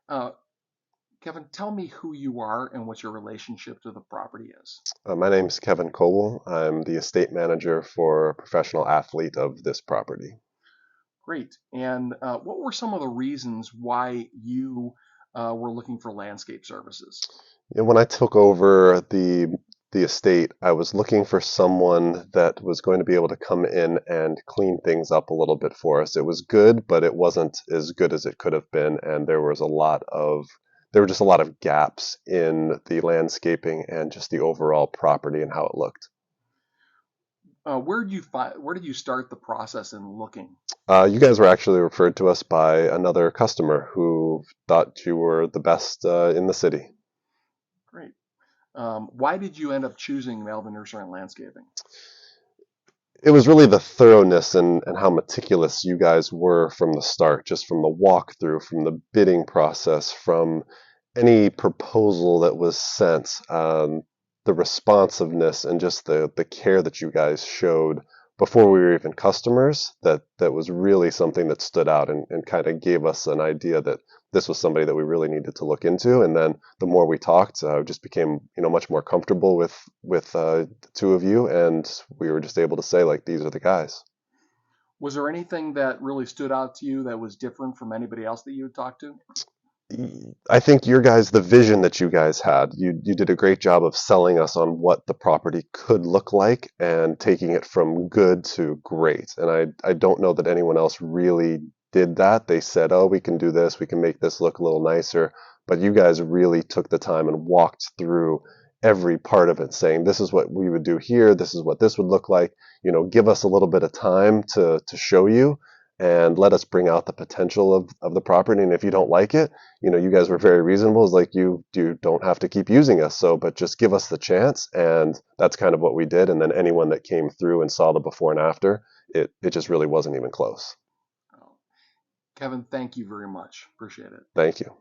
Uh, Kevin, tell me who you are and what your relationship to the property is. My name is Kevin Coble. I'm the estate manager for a professional athlete of this property. Great. And what were some of the reasons why you were looking for landscape services? And when I took over the estate, I was looking for someone that was going to be able to come in and clean things up a little bit for us. It was good, but it wasn't as good as it could have been, and there were just a lot of gaps in the landscaping and just the overall property and how it looked. Where did you start the process in looking? You guys were actually referred to us by another customer who thought you were the best in the city. Great. Why did you end up choosing Melvin Nursery and Landscaping? It was really the thoroughness and how meticulous you guys were from the start, just from the walkthrough, from the bidding process, from any proposal that was sent, the responsiveness and just the care that you guys showed before we were even customers, that was really something that stood out and kind of gave us an idea that this was somebody that we really needed to look into. And then the more we talked, just became much more comfortable with the two of you, and we were just able to say like these are the guys. Was there anything that really stood out to you that was different from anybody else that you had talked to? I think your guys, the vision that you guys had, you did a great job of selling us on what the property could look like and taking it from good to great. And I don't know that anyone else really did that. They said, oh, we can do this, we can make this look a little nicer. But you guys really took the time and walked through every part of it, saying, this is what we would do here, this is what this would look like. Give us a little bit of time to show you and let us bring out the potential of the property. And if you don't like it, you guys were very reasonable. It's like you don't have to keep using us, but just give us the chance. And that's kind of what we did. And then anyone that came through and saw the before and after, it just really wasn't even close. Kevin, thank you very much. Appreciate it. Thank you.